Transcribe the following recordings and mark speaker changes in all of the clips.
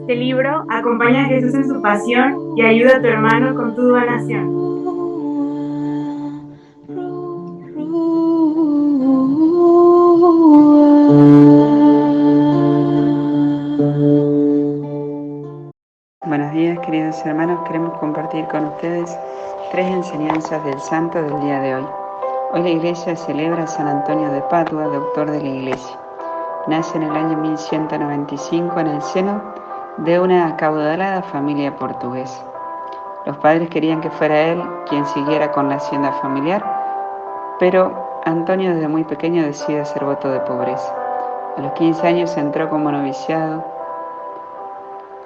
Speaker 1: este libro, acompaña a Jesús en su pasión y ayuda a tu hermano con tu donación.
Speaker 2: Buenos días, queridos hermanos. Queremos compartir con ustedes 3 enseñanzas del santo del día de hoy. Hoy la Iglesia celebra a San Antonio de Padua, doctor de la Iglesia. Nace en el año 1195 en el seno de una acaudalada familia portuguesa. Los padres querían que fuera él quien siguiera con la hacienda familiar, pero Antonio desde muy pequeño decide hacer voto de pobreza. A los 15 años entró como noviciado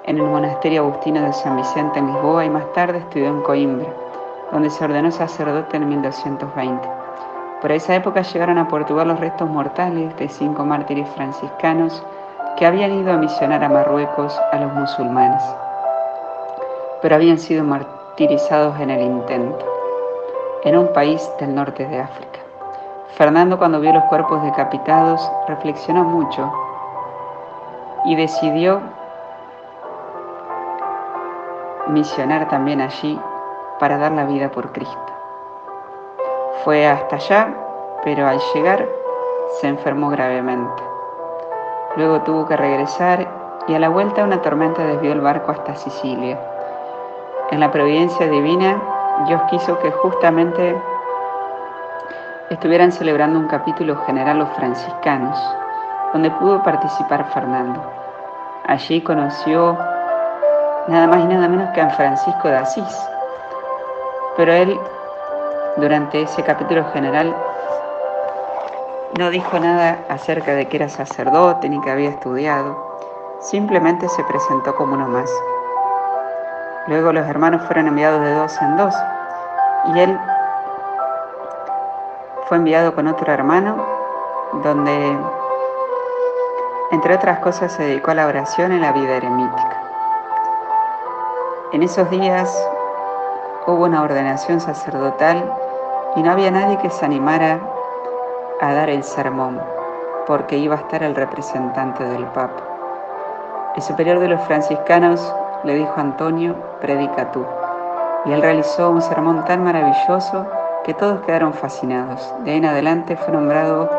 Speaker 2: en el monasterio agustino de San Vicente en Lisboa y más tarde estudió en Coimbra, donde se ordenó sacerdote en 1220. Por esa época llegaron a Portugal los restos mortales de 5 mártires franciscanos que habían ido a misionar a Marruecos a los musulmanes, pero habían sido martirizados en el intento, en un país del norte de África. Fernando, cuando vio los cuerpos decapitados, reflexionó mucho y decidió misionar también allí para dar la vida por Cristo. Fue hasta allá, pero al llegar se enfermó gravemente. Luego tuvo que regresar y a la vuelta una tormenta desvió el barco hasta Sicilia. En la providencia divina, Dios quiso que justamente estuvieran celebrando un capítulo general los franciscanos, donde pudo participar Fernando. Allí conoció nada más y nada menos que a Francisco de Asís, pero él durante ese capítulo general no dijo nada acerca de que era sacerdote ni que había estudiado, simplemente se presentó como uno más. Luego los hermanos fueron enviados de 2 en 2 y él fue enviado con otro hermano donde, entre otras cosas, se dedicó a la oración y la vida eremítica. En esos días hubo una ordenación sacerdotal y no había nadie que se animara a dar el sermón, porque iba a estar el representante del Papa. El superior de los franciscanos le dijo a Antonio: predica tú. Y él realizó un sermón tan maravilloso que todos quedaron fascinados. De ahí en adelante fue nombrado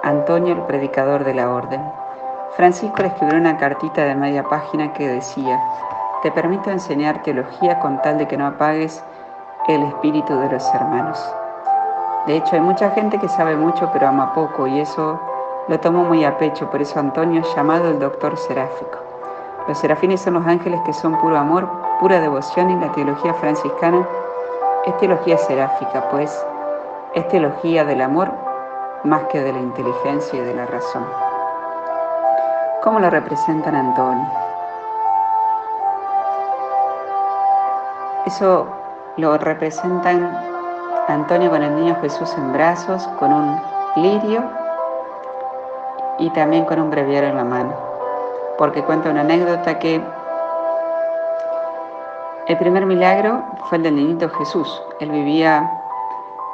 Speaker 2: Antonio el predicador de la orden. Francisco le escribió una cartita de media página que decía: te permito enseñar teología con tal de que no apagues el espíritu de los hermanos. De hecho, hay mucha gente que sabe mucho pero ama poco, y eso lo tomó muy a pecho. Por eso Antonio es llamado el doctor seráfico. Los serafines son los ángeles que son puro amor, pura devoción, y la teología franciscana es teología seráfica, pues es teología del amor más que de la inteligencia y de la razón. ¿Cómo lo representan a Antonio? Eso lo representan a Antonio con el niño Jesús en brazos, con un lirio y también con un breviario en la mano, porque cuenta una anécdota que el primer milagro fue el del niñito Jesús. Él vivía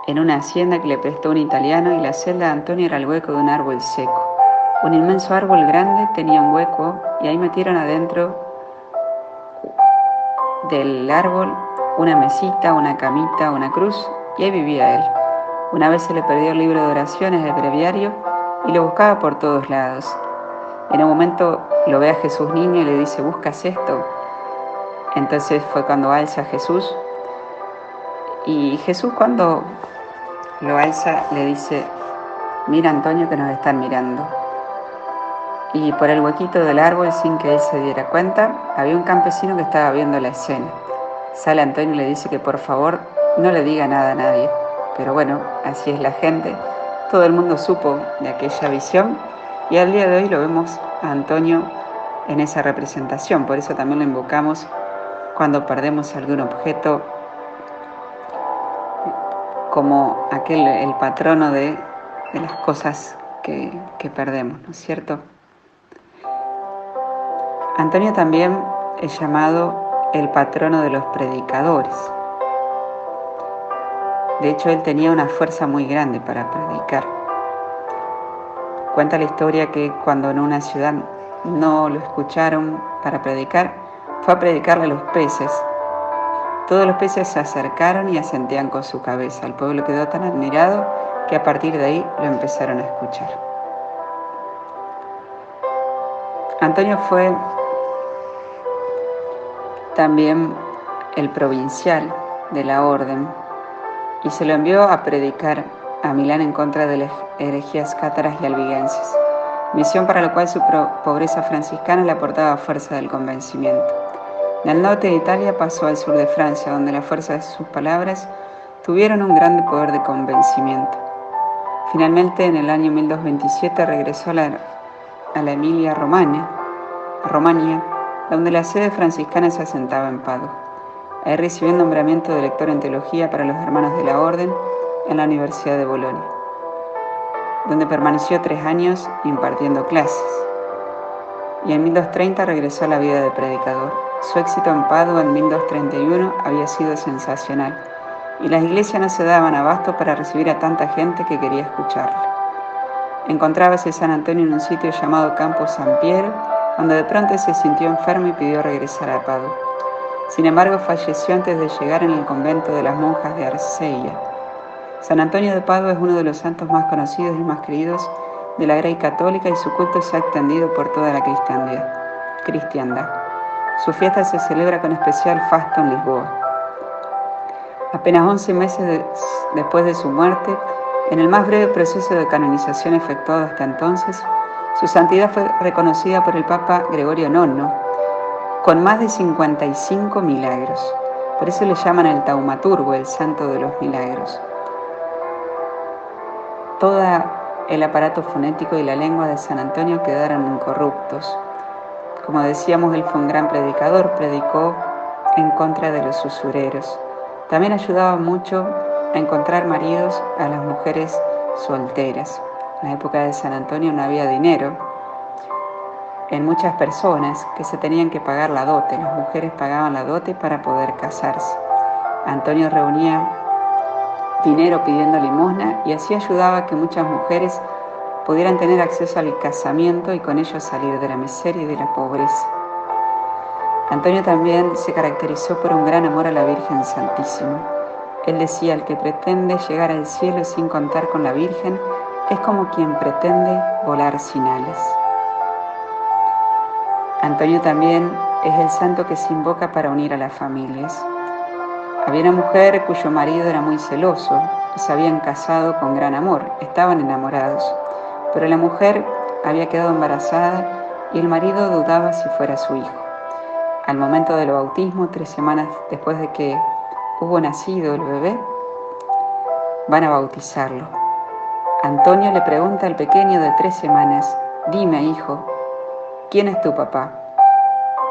Speaker 2: en una hacienda que le prestó un italiano y la celda de Antonio era el hueco de un árbol seco. Un inmenso árbol grande tenía un hueco y ahí metieron adentro del árbol una mesita, una camita, una cruz, y ahí vivía él. Una vez se le perdió el libro de oraciones del breviario y lo buscaba por todos lados. En un momento lo ve a Jesús niño y le dice: ¿buscas esto? Entonces fue cuando alza a Jesús, y Jesús, cuando lo alza, le dice: mira, Antonio, que nos están mirando. Y por el huequito del árbol, sin que él se diera cuenta, había un campesino que estaba viendo la escena. Sale Antonio y le dice que por favor no le diga nada a nadie. Pero bueno, así es la gente. Todo el mundo supo de aquella visión y al día de hoy lo vemos a Antonio en esa representación. Por eso también lo invocamos cuando perdemos algún objeto, como el patrono de las cosas que perdemos, ¿no es cierto? Antonio también es llamado el patrono de los predicadores. De hecho, él tenía una fuerza muy grande para predicar. Cuenta la historia que cuando en una ciudad no lo escucharon para predicar, fue a predicarle a los peces. Todos los peces se acercaron y asentían con su cabeza. El pueblo quedó tan admirado que a partir de ahí lo empezaron a escuchar. Antonio fue también el provincial de la orden y se lo envió a predicar a Milán en contra de las herejías cátaras y albigenses, misión para la cual su pobreza franciscana le aportaba fuerza del convencimiento. Del norte de Italia pasó al sur de Francia, donde la fuerza de sus palabras tuvieron un grande poder de convencimiento. Finalmente, en el año 1227 regresó a la Emilia-Romagna, donde la sede franciscana se asentaba en Padua. Ahí recibió el nombramiento de lector en teología para los hermanos de la orden en la Universidad de Bolonia, donde permaneció 3 años impartiendo clases. Y en 1230 regresó a la vida de predicador. Su éxito en Padua en 1231 había sido sensacional, y las iglesias no se daban abasto para recibir a tanta gente que quería escucharle. Encontrábase San Antonio en un sitio llamado Campo San Piero, donde de pronto se sintió enfermo y pidió regresar a Padua. Sin embargo, falleció antes de llegar en el convento de las monjas de Arceia. San Antonio de Padua es uno de los santos más conocidos y más queridos de la Grey católica, y su culto se ha extendido por toda la cristiandad. Su fiesta se celebra con especial fasto en Lisboa. Apenas 11 meses después de su muerte, en el más breve proceso de canonización efectuado hasta entonces, su santidad fue reconocida por el Papa Gregorio IX, con más de 55 milagros. Por eso le llaman el taumaturgo, el santo de los milagros. Todo el aparato fonético y la lengua de San Antonio quedaron incorruptos. Como decíamos, él fue un gran predicador, predicó en contra de los usureros. También ayudaba mucho a encontrar maridos a las mujeres solteras. En la época de San Antonio no había dinero en muchas personas que se tenían que pagar la dote. Las mujeres pagaban la dote para poder casarse. Antonio reunía dinero pidiendo limosna y así ayudaba a que muchas mujeres pudieran tener acceso al casamiento y con ello salir de la miseria y de la pobreza. Antonio también se caracterizó por un gran amor a la Virgen Santísima. Él decía: el que pretende llegar al cielo sin contar con la Virgen es como quien pretende volar sin alas. Antonio también es el santo que se invoca para unir a las familias. Había una mujer cuyo marido era muy celoso y se habían casado con gran amor, estaban enamorados, pero la mujer había quedado embarazada y el marido dudaba si fuera su hijo. Al momento del bautismo, 3 semanas después de que hubo nacido el bebé, van a bautizarlo. Antonio le pregunta al pequeño de 3 semanas: dime, hijo, ¿quién es tu papá?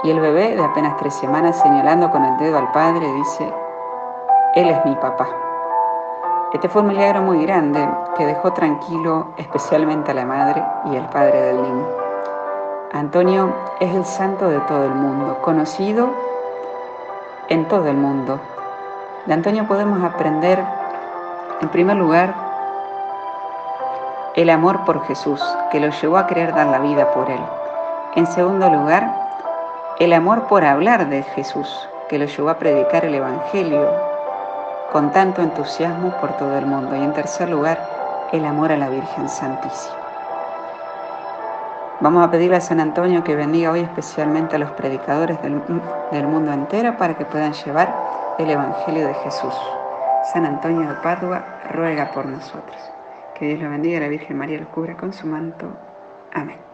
Speaker 2: Y el bebé de apenas 3 semanas, señalando con el dedo al padre, dice: él es mi papá. Este fue un milagro muy grande que dejó tranquilo especialmente a la madre y al padre del niño. Antonio es el santo de todo el mundo, conocido en todo el mundo. De Antonio podemos aprender, en primer lugar, el amor por Jesús, que lo llevó a querer dar la vida por él. En segundo lugar, el amor por hablar de Jesús, que lo llevó a predicar el Evangelio con tanto entusiasmo por todo el mundo. Y en tercer lugar, el amor a la Virgen Santísima. Vamos a pedirle a San Antonio que bendiga hoy especialmente a los predicadores del mundo entero para que puedan llevar el Evangelio de Jesús. San Antonio de Padua, ruega por nosotros. Que Dios lo bendiga, la Virgen María lo cubra con su manto. Amén.